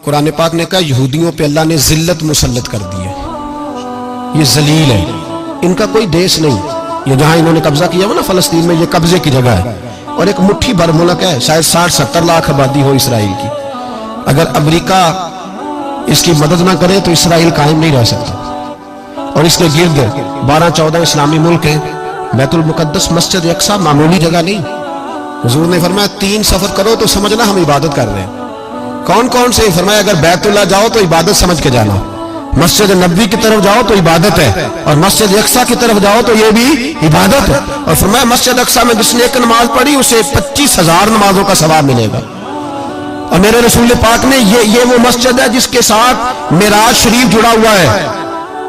قرآن پاک نے کہا یہودیوں پہ اللہ نے ذلت مسلط کر دی ہے، یہ ذلیل ہے، ان کا کوئی دیش نہیں، یہ جہاں انہوں نے قبضہ کیا ہوا نا فلسطین میں، یہ قبضے کی جگہ ہے، اور ایک مٹھی بھر ملک ہے، شاید 60-70 لاکھ آبادی ہو اسرائیل کی، اگر امریکہ اس کی مدد نہ کرے تو اسرائیل قائم نہیں رہ سکتا، اور اس کے گرد 12-14 اسلامی ملک ہیں۔ بیت المقدس مسجد اقصیٰ معمولی جگہ نہیں، حضور نے فرمایا 3 سفر کرو تو سمجھنا ہم عبادت کر رہے ہیں۔ کون کون سے؟ فرمایا اگر بیت اللہ جاؤ تو عبادت سمجھ کے جانا، مسجد نبوی کی طرف جاؤ تو عبادت ہے، اور مسجد اقصیٰ کی طرف جاؤ تو یہ بھی عبادت ہے۔ اور فرمایا مسجد اقصیٰ میں جس نے ایک نماز پڑھی اسے 25,000 نمازوں کا ثواب ملے گا۔ اور میرے رسول پاک نے یہ وہ مسجد ہے جس کے ساتھ معراج شریف جڑا ہوا ہے۔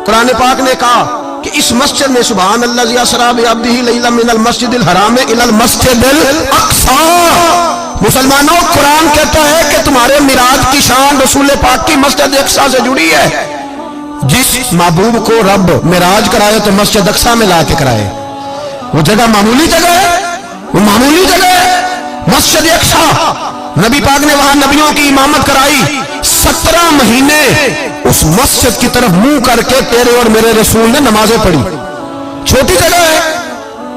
قرآن پاک نے کہا کہ اس مسجد میں سبحان اللہ اسریٰ بعبدہ لیلا من المسجد الحرام الی المسجد الاقصیٰ۔ مسلمانوں، قرآن کہتا ہے کہ تمہارے معراج کی شان رسول پاک کی مسجد اقصیٰ سے جڑی ہے۔ جس محبوب کو رب معراج کرائے تو مسجد اقصیٰ میں لا کے کرائے، وہ جگہ معمولی جگہ ہے، وہ معمولی جگہ ہے مسجد اقصیٰ۔ نبی پاک نے وہاں نبیوں کی امامت کرائی، 17 مہینے اس مسجد کی طرف منہ کر کے تیرے اور میرے رسول نے نمازیں پڑھی۔ چھوٹی جگہ ہے،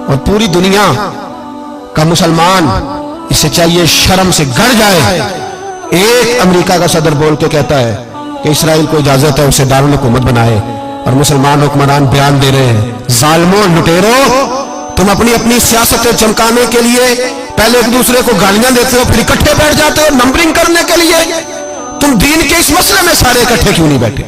اور پوری دنیا کا مسلمان اسے چاہیے شرم سے گڑ جائے۔ ایک امریکہ کا صدر بول کے کہتا ہے کہ اسرائیل کو اجازت ہے اسے دارالحکومت بنائے، اور مسلمان حکمران بیان دے رہے ہیں ظالموں، لٹیروں، تم اپنی سیاستیں چمکانے کے لیے پہلے ایک دوسرے کو گالیاں دیتے ہو، پھر اکٹھے بیٹھ جاتے ہو نمبرنگ کرنے کے لیے۔ تم دین کے اس مسئلے میں سارے اکٹھے کیوں نہیں بیٹھے؟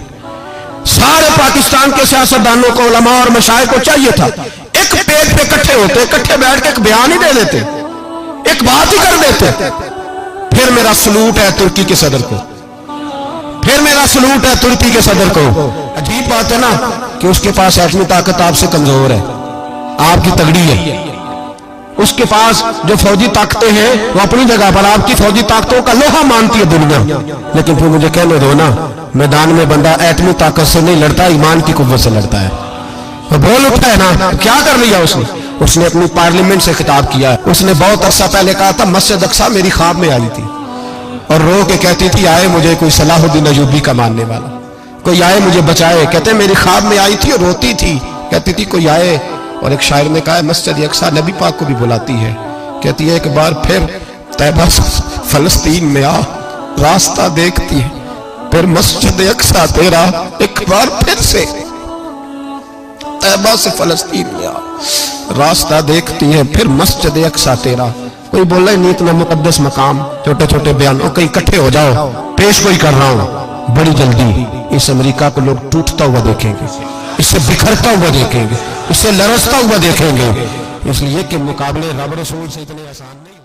سارے پاکستان کے سیاستدانوں کو، علماء اور مشائخ کو چاہیے تھا ایک پیج پہ اکٹھے ہوتے، اکٹھے بیٹھ کے ایک بیان ہی دے دیتے، ایک بات ہی کر دیتے۔ پھر میرا سلوٹ ہے ترکی کے صدر کو، پھر میرا سلوٹ ہے ترکی کے صدر کو۔ عجیب بات ہے نا کہ اس کے پاس ایٹمی طاقت آپ سے کمزور ہے، آپ کی تگڑی ہے، اس کے پاس جو فوجی طاقتیں ہیں وہ اپنی جگہ پر آپ کی فوجی طاقتوں کا لوہا مانتی ہے دنیا، لیکن پھر مجھے کہنے دو نا، میدان میں بندہ ایٹمی طاقت سے نہیں لڑتا، ایمان کی قوت سے لڑتا ہے۔ وہ بول اٹھا ہے نا، کیا کر لیا اس نے اپنی پارلیمنٹ سے خطاب کیا۔ اس نے بہت عرصہ پہلے کہا تھا مسجد اقصیٰ میری خواب میں آئی تھی، اور رو کے کہتی تھی آئے مجھے کوئی صلاح الدین ایوبی کا ماننے والا، کوئی آئے مجھے بچائے۔ کہتے میری خواب میں آئی تھی اور روتی تھی، کہتی تھی کوئی آئے۔ اور ایک شاعر نے کہا ہے مسجد اقصیٰ نبی پاک کو بھی بلاتی ہے، کہتی ہے ایک بار پھر طیبہ فلسطین میں آ، راستہ دیکھتی ہے پھر مسجد اقصیٰ تیرا، ایک بار پھر سے طیبہ سے فلسطین میں آ، راستہ دیکھتی ہے پھر مسجد اقصیٰ تیرا۔ کوئی بول رہا ہے نہیں اتنا مقدس مقام، چھوٹے چھوٹے بیانوں، کہیں اکٹھے ہو جاؤ، پیش کوئی کر رہا ہوں بڑی جلدی۔ اس امریکہ کو لوگ ٹوٹتا ہوا دیکھیں گے، اس سے بکھرتا ہوا دیکھیں گے، اس سے لرزتا ہوا دیکھیں گے، اس لیے کہ مقابلے رب رسول سے اتنے آسان نہیں۔